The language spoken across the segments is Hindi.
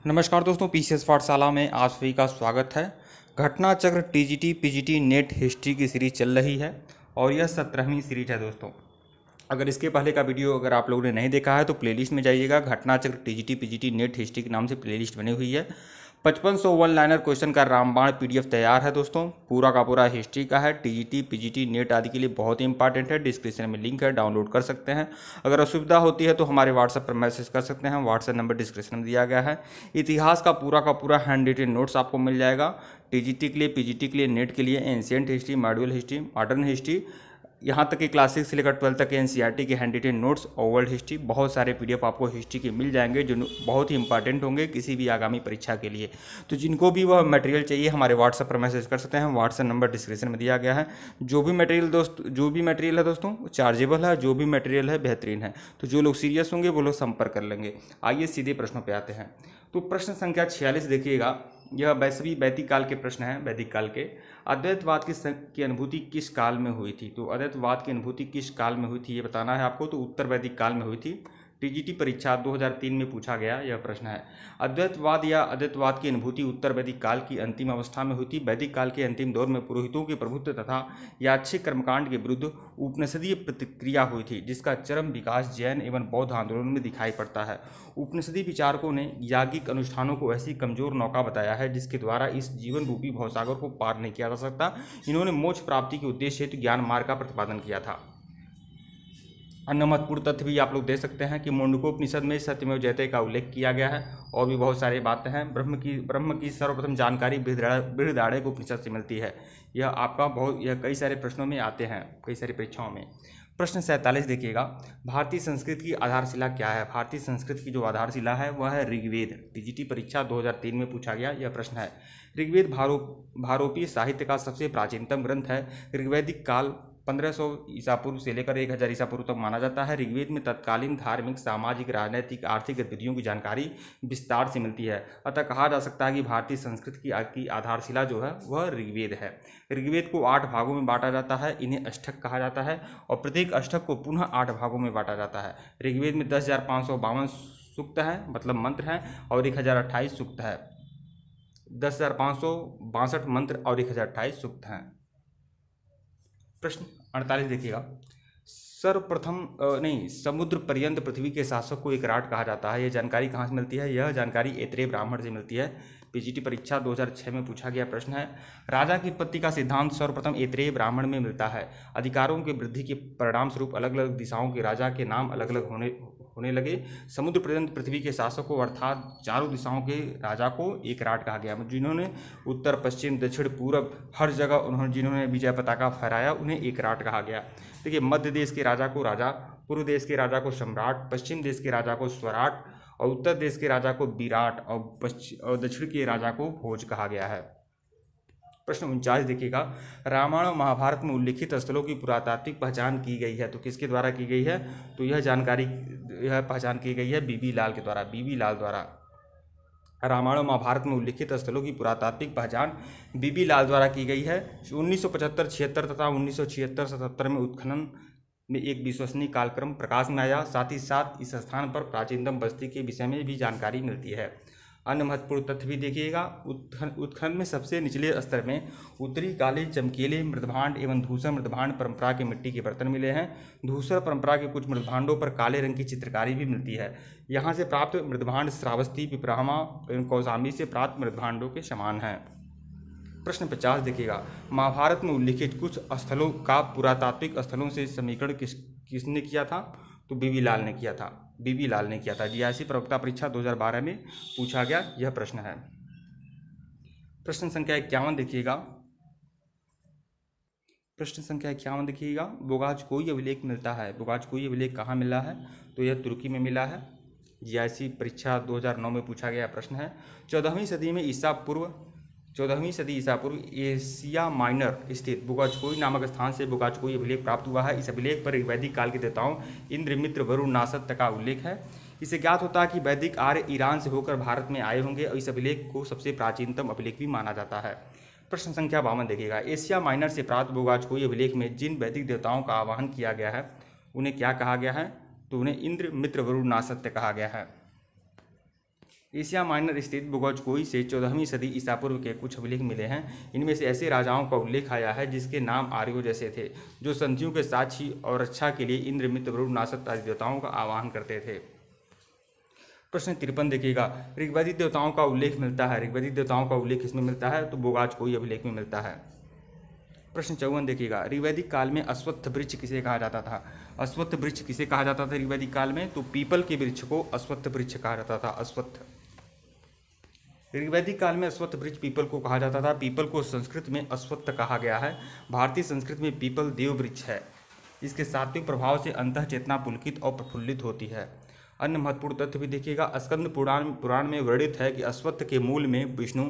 नमस्कार दोस्तों, पीसीएस पाठशाला में आप सभी का स्वागत है। घटना चक्र टीजीटी पीजीटी नेट हिस्ट्री की सीरीज चल रही है और यह 17वीं सीरीज है दोस्तों। अगर इसके पहले का वीडियो अगर आप लोगों ने नहीं देखा है तो प्लेलिस्ट में जाइएगा। घटना चक्र टीजीटी पीजीटी नेट हिस्ट्री के नाम से प्लेलिस्ट बनी हुई है। 5500 वन लाइनर क्वेश्चन का रामबाण पीडीएफ तैयार है दोस्तों। पूरा का पूरा हिस्ट्री का है। टीजीटी पीजीटी नेट आदि के लिए बहुत ही इंपॉर्टेंट है। डिस्क्रिप्शन में लिंक है, डाउनलोड कर सकते हैं। अगर असुविधा होती है तो हमारे व्हाट्सएप पर मैसेज कर सकते हैं। व्हाट्सएप नंबर डिस्क्रिप्शन में दिया गया है। इतिहास का पूरा हैंड रिटेन नोट्स आपको मिल जाएगा। टीजीटी के लिए, पीजीटी के लिए, नेट के लिए ancient history, module history, modern history, यहाँ तक कि क्लास 6 से लेकर 12 तक के एनसीईआरटी के हैंड रिटेन नोट्स और वर्ल्ड हिस्ट्री, बहुत सारे पीडीएफ आपको हिस्ट्री के मिल जाएंगे जो बहुत ही इंपॉर्टेंट होंगे किसी भी आगामी परीक्षा के लिए। तो जिनको भी वह मटेरियल चाहिए हमारे व्हाट्सएप पर मैसेज कर सकते हैं। व्हाट्सएप नंबर डिस्क्रिप्शन में दिया गया है। जो भी मटेरियल है दोस्तों चार्जेबल है, जो भी मटेरियल है बेहतरीन है। तो जो लोग सीरियस होंगे वो लोग संपर्क कर लेंगे। आइए सीधे प्रश्नों पर आते हैं। तो प्रश्न संख्या 46 देखिएगा। यह वैदिक काल के प्रश्न है। वैदिक काल के अद्वैतवाद की अनुभूति किस काल में हुई थी? तो अद्वैतवाद की अनुभूति किस काल में हुई थी ये बताना है आपको। तो उत्तर वैदिक काल में हुई थी। टीजीटी परीक्षा 2003 में पूछा गया यह प्रश्न है। अद्वैतवाद या अद्वैतवाद की अनुभूति उत्तर वैदिक काल की अंतिम अवस्था में हुई थी। वैदिक काल के अंतिम दौर में पुरोहितों के प्रभुत्व तथा यादृच्छिक कर्मकांड के विरुद्ध उपनिषदीय प्रतिक्रिया हुई थी, जिसका चरम विकास जैन एवं बौद्ध आंदोलन में दिखाई पड़ता है। उपनिषदीय विचारकों ने याज्ञिक अनुष्ठानों को ऐसी कमजोर नौका बताया है जिसके द्वारा इस जीवन रूपी भवसागर को पार नहीं किया जा सकता। इन्होंने मोक्ष प्राप्ति के उद्देश्य हेतु ज्ञान मार्ग का प्रतिपादन किया था। अन्य महत्वपूर्ण तथ्य भी आप लोग दे सकते हैं कि मुंडकोपनिषद में सत्यमेव जयते का उल्लेख किया गया है और भी बहुत सारी बातें हैं। ब्रह्म की सर्वप्रथम जानकारी बृहदारण्यक उपनिषद से मिलती है। यह कई सारे प्रश्नों में आते हैं, कई सारी परीक्षाओं में। प्रश्न 47 देखिएगा। भारतीय संस्कृति की आधारशिला क्या है? भारतीय संस्कृति की जो आधारशिला है वह है ऋग्वेद। टीजीटी परीक्षा 2003 में पूछा गया यह प्रश्न है। ऋग्वेद भारोपीय साहित्य का सबसे प्राचीनतम ग्रंथ है। ऋग्वैदिक काल 1500 ईसा पूर्व से लेकर 1000 ईसा पूर्व तक माना जाता है। ऋग्वेद में तत्कालीन धार्मिक, सामाजिक, राजनीतिक, आर्थिक गतिविधियों की जानकारी विस्तार से मिलती है। अतः कहा जा सकता है कि भारतीय संस्कृति की आधारशिला जो है वह ऋग्वेद है। ऋग्वेद को 8 भागों में बांटा जाता है। इन्हें अष्टक कहा जाता है और प्रत्येक अष्टक को पुनः 8 भागों में बांटा जाता है। ऋग्वेद में 10,552 सूक्त है, मतलब मंत्र हैं, और 1028 सूक्त है। 10,562 मंत्र और 1028 सूक्त हैं। प्रश्न 48 देखिएगा। समुद्र पर्यंत पृथ्वी के शासक को एक राट कहा जाता है। यह जानकारी कहाँ से मिलती है? यह जानकारी ऐत्रेय ब्राह्मण से मिलती है। पीजीटी परीक्षा 2006 में पूछा गया प्रश्न है। राजा की उत्पत्ति का सिद्धांत सर्वप्रथम ऐत्रेय ब्राह्मण में मिलता है। अधिकारों की वृद्धि के परिणाम स्वरूप अलग अलग दिशाओं के राजा के नाम अलग अलग होने लगे। समुद्र पर्यंत पृथ्वी के शासक को अर्थात चारों दिशाओं के राजा को एक राट कहा गया। जिन्होंने उत्तर, पश्चिम, दक्षिण, पूरब हर जगह जिन्होंने विजय पताका फहराया उन्हें एक राट कहा गया। देखिए, मध्य देश के राजा को राजा, पूर्व देश के राजा को सम्राट, पश्चिम देश के राजा को स्वराट और उत्तर देश के राजा को विराट और दक्षिण के राजा को भोज कहा गया है। प्रश्न 49 देखिएगा। रामायण और महाभारत में उल्लिखित स्थलों की पुरातात्विक पहचान की गई है। तो किसके द्वारा की गई है? तो यह पहचान की गई है बीबी लाल के द्वारा। बीबी लाल द्वारा रामायण और महाभारत में उल्लिखित स्थलों की पुरातात्विक पहचान बीबी लाल द्वारा की गई है। 1975-76 तथा 1976-77 में उत्खनन में एक विश्वसनीय कालक्रम प्रकाश में आया। साथ ही साथ इस स्थान पर प्राचीनतम बस्ती के विषय में भी जानकारी मिलती है। अन्य महत्वपूर्ण तथ्य भी देखिएगा। उत्खनन में सबसे निचले स्तर में उत्तरी काले, चमकीले मृदभांड एवं धूसर मृदभांड परंपरा के मिट्टी के बर्तन मिले हैं। धूसर परंपरा के कुछ मृदभांडों पर काले रंग की चित्रकारी भी मिलती है। यहाँ से प्राप्त मृदभांड श्रावस्ती, पिपरामा एवं कौशाम्बी से प्राप्त मृदभांडों के समान हैं। प्रश्न 50 देखिएगा। महाभारत में उल्लिखित कुछ स्थलों का पुरातात्विक स्थलों से समीकरण किसने किया था? तो बीबी लाल ने किया था। बीबी लाल ने किया था। जीआईसी प्रवक्ता परीक्षा 2012 में पूछा गया यह प्रश्न है। प्रश्न संख्या 51 देखिएगा। प्रश्न संख्या 51 देखिएगा। बोगाजकोई अभिलेख मिलता है। बोगाजकोई अभिलेख कहाँ मिला है? तो यह तुर्की में मिला है। जीआईसी परीक्षा 2009 में पूछा गया प्रश्न है। 14वीं सदी ईसा पूर्व एशिया माइनर स्थित बोगाजकोई नामक स्थान से बोगाजकोई अभिलेख प्राप्त हुआ है। इस अभिलेख पर वैदिक काल के देवताओं इंद्र, मित्र, वरुण, नासत का उल्लेख है। इससे ज्ञात होता है कि वैदिक आर्य ईरान से होकर भारत में आए होंगे और इस अभिलेख को सबसे प्राचीनतम अभिलेख भी माना जाता है। प्रश्न संख्या 52 देखिएगा। एशिया माइनर से प्राप्त बोगाजकोई अभिलेख में जिन वैदिक देवताओं का आवाहन किया गया है उन्हें क्या कहा गया है? तो उन्हें इंद्र, मित्र, वरुण, नासत्य कहा गया है। एशिया माइनर स्थित बुगोजकोई से 14वीं सदी ईसा पूर्व के कुछ अभिलेख मिले हैं। इनमें से ऐसे राजाओं का उल्लेख आया है जिसके नाम आर्यों जैसे थे, जो संधियों के साक्षी और रक्षा के लिए इंद्र, मित्र, वरुण, नासत आदि देवताओं का आह्वान करते थे। प्रश्न 53 देखिएगा, ऋग्वैदिक देवताओं का उल्लेख मिलता है। ऋग्वैदिक देवताओं का उल्लेख इसमें मिलता है तो बुगोजकोई अभिलेख में मिलता है। प्रश्न 54 देखिएगा, ऋग्वैदिक काल में अश्वत्थ वृक्ष किसे कहा जाता था। अश्वत्थ वृक्ष किसे कहा जाता था ऋग्वैदिक काल में, तो पीपल के वृक्ष को अश्वत्थ वृक्ष कहा जाता था। अश्वत्थ ऋग्वैदिक काल में अश्वत्थ वृक्ष पीपल को कहा जाता था। पीपल को संस्कृत में अश्वत्थ कहा गया है। भारतीय संस्कृत में पीपल देव वृक्ष है। इसके सात्विक प्रभाव से अंतः चेतना पुलकित और प्रफुल्लित होती है। अन्य महत्वपूर्ण तथ्य भी देखिएगा, स्कंद पुराण में वर्णित है कि अश्वत्थ के मूल में विष्णु,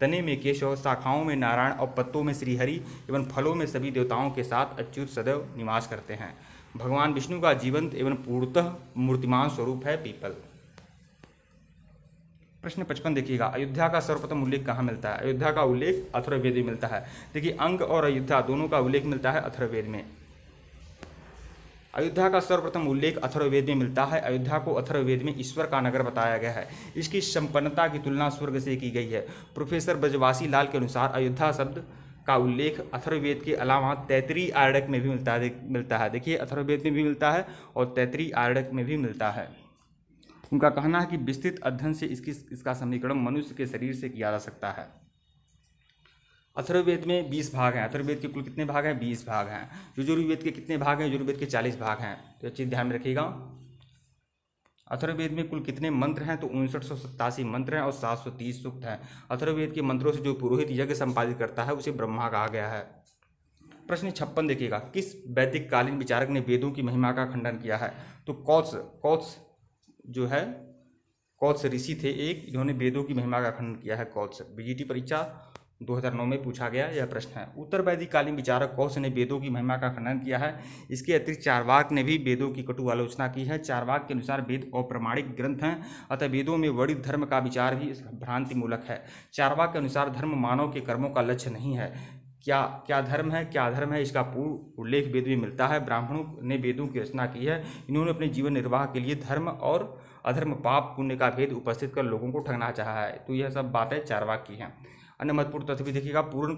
तने में केशव, शाखाओं में नारायण और पत्तों में श्रीहरि एवं फलों में सभी देवताओं के साथ अच्युत सदैव निवास करते हैं। भगवान विष्णु का जीवंत एवं पूर्णतः मूर्तिमान स्वरूप है पीपल। प्रश्न 55 देखिएगा, अयोध्या का सर्वप्रथम उल्लेख कहाँ मिलता है। अयोध्या का उल्लेख अथर्ववेद में मिलता है। देखिए, अंग और अयोध्या दोनों का उल्लेख मिलता है अथर्ववेद में। अयोध्या का सर्वप्रथम उल्लेख अथर्ववेद में मिलता है। अयोध्या को अथर्ववेद में ईश्वर का नगर बताया गया है। इसकी संपन्नता की तुलना स्वर्ग से की गई है। प्रोफेसर ब्रजवासी लाल के अनुसार अयोध्या शब्द का उल्लेख अथर्ववेद के अलावा तैतरीय आरण्यक में भी मिलता है। देखिए, अथर्ववेद में भी मिलता है और तैतरीय आरण्यक में भी मिलता है। उनका कहना है कि विस्तृत अध्ययन से इसका समीकरण मनुष्य के शरीर से किया जा सकता है। अथर्ववेद में 20 भाग हैं। अथर्ववेद के कुल कितने भाग हैं? 20 भाग हैं। यजुर्वेद के कितने भाग हैं? यजुर्वेद के 40 भाग हैं। तो ये चीज़ ध्यान में रखिएगा। अथर्ववेद में कुल कितने मंत्र हैं? तो 5987 मंत्र हैं और 730 सूक्त हैं। अथर्ववेद के मंत्रों से जो पुरोहित यज्ञ संपादित करता है उसे ब्रह्मा कहा गया है। प्रश्न 56 देखिएगा, किस वैदिक कालीन विचारक ने वेदों की महिमा का खंडन किया है। तो कौत्स जो है, कौत्स ऋषि थे एक, इन्होंने वेदों की महिमा का खंडन किया है। कौत्स बीजीटी परीक्षा 2009 में पूछा गया यह प्रश्न है। उत्तर वैदिक कालीन विचारक कौत्स ने वेदों की महिमा का खंडन किया है। इसके अतिरिक्त चारवाक ने भी वेदों की कटु आलोचना की है। चारवाक के अनुसार वेद अप्रमाणिक ग्रंथ हैं, अतः वेदों में वर्णित धर्म का विचार भी भ्रांति मूलक है। चारवाक के अनुसार धर्म मानव के कर्मों का लक्ष्य नहीं है। क्या धर्म है, इसका पूर्ण उल्लेख वेद में मिलता है। ब्राह्मणों ने वेदों की रचना की है। इन्होंने अपने जीवन निर्वाह के लिए धर्म और अधर्म, पाप पुण्य का भेद उपस्थित कर लोगों को ठगना चाहा है। तो यह सब बातें चारवाक की हैं। अन्य महत्वपूर्ण तथ्य भी देखिएगा, पूर्ण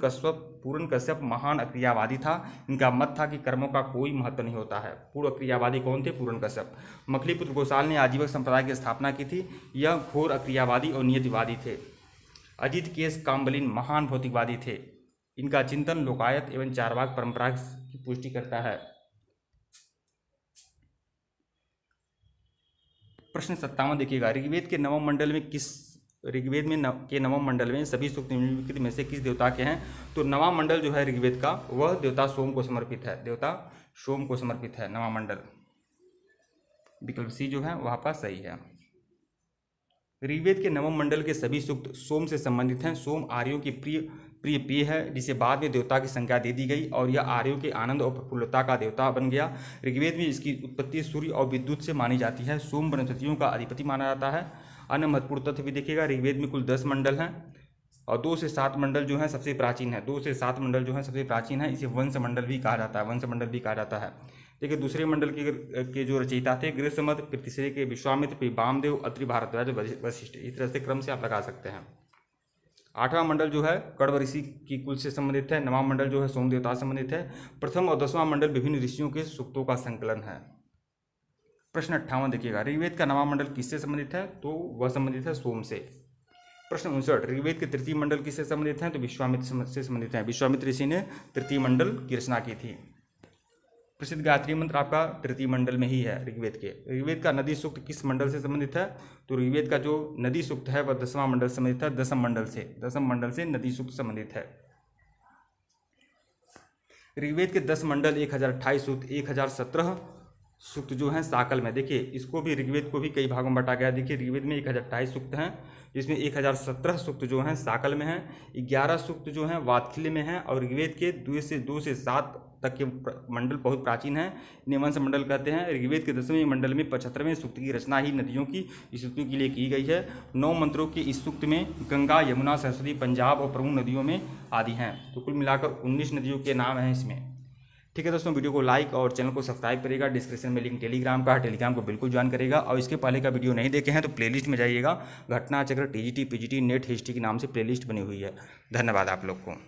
कश्यप महान अक्रियावादी था। इनका मत था कि कर्मों का कोई महत्व नहीं होता है। पूर्ण अक्रियावादी कौन थे? पूर्ण कश्यप। मखलीपुत्र गोसाल ने आजीवक संप्रदाय की स्थापना की थी। यह घोर अक्रियावादी और नियतिवादी थे। अजित केस काम्बलिन महान भौतिकवादी थे। इनका चिंतन लोकायत एवं चारवाक परंपरा की पुष्टि करता है। प्रश्न 57 देखिएगा, ऋग्वेद के नवम मंडल में सभी सूक्त निम्नलिखित में से किस देवता के हैं। तो नवा मंडल जो है ऋग्वेद का, वह देवता सोम को समर्पित है। देवता सोम को समर्पित है नवा मंडल। विकल्प सी जो है वह आपका सही है। ऋग्वेद के नवम मंडल के सभी सूक्त सोम से संबंधित हैं। सोम आर्यों की प्रिय पेय है, जिसे बाद में देवता की संज्ञा दे दी गई और यह आर्यों के आनंद और प्रफुल्लता का देवता बन गया। ऋग्वेद में इसकी उत्पत्ति सूर्य और विद्युत से मानी जाती है। सोम वनस्पतियों का अधिपति माना जाता है। अन्य महत्वपूर्ण तथ्य भी देखिएगा, ऋग्वेद में कुल 10 मंडल हैं और 2 से 7 मंडल जो हैं सबसे प्राचीन है। 2 से 7 मंडल जो हैं सबसे प्राचीन है। इसे वंश मंडल भी कहा जाता है। देखिए, दूसरे मंडल के जो रचयिता थे गृहसमद, फिर तीसरे के विश्वामित्र, फिर वामदेव, अत्रि, भारद्वाज, वशिष्ठ। इस तरह से क्रम से आप लगा सकते हैं। 8वां मंडल जो है कण्व ऋषि की कुल से संबंधित है। 9वां मंडल जो है सोम देवता से संबंधित है। प्रथम और 10वां मंडल विभिन्न ऋषियों के सूक्तों का संकलन है। प्रश्न 58 देखिएगा, ऋग्वेद का 9वां मंडल किससे संबंधित है। तो वह संबंधित है सोम से। प्रश्न 59, ऋग्वेद के तृतीय मंडल किससे संबंधित हैं। तो विश्वामित्र से संबंधित हैं। विश्वामित्र ऋषि ने तृतीय मंडल की रचना की थी। प्रसिद्ध गायत्री मंत्र आपका तृतीय मंडल में ही है ऋग्वेद के। ऋग्वेद का नदी सूक्त किस मंडल से संबंधित है। तो ऋग्वेद का जो नदी सूक्त है वह 10वां मंडल से संबंधित है। 10म मंडल से नदी सूक्त संबंधित है। ऋग्वेद के 10 मंडल 1028 सूक्त, 1017 सूक्त जो हैं साकल में। देखिए, इसको भी ऋग्वेद को भी कई भागों में बांटा गया। देखिए, ऋग्वेद में 1028 सूक्त हैं, जिसमें 1017 सूक्त जो हैं साकल में हैं, 11 सूक्त जो हैं वात्खिल्य में हैं और ऋग्वेद के 2 से 7 तक के मंडल बहुत प्राचीन हैं। इन्हें वंश मंडल कहते हैं। ऋग्वेद के 10वें मंडल में 75वें सूक्त की रचना ही नदियों की स्तुति के लिए की गई है। 9 मंत्रों के इस सूक्त में गंगा, यमुना, सरस्वती, पंजाब और प्रमुख नदियों में आदि हैं। तो कुल मिलाकर 19 नदियों के नाम हैं इसमें। ठीक है दोस्तों, वीडियो को लाइक और चैनल को सब्सक्राइब करेगा। डिस्क्रिप्शन में लिंक टेलीग्राम का है, टेलीग्राम को बिल्कुल ज्वाइन करेगा। और इसके पहले का वीडियो नहीं देखे हैं तो प्लेलिस्ट में जाइएगा, घटना चक्र टीजीटी पीजीटी नेट हिस्ट्री के नाम से प्लेलिस्ट बनी हुई है। धन्यवाद आप लोग को।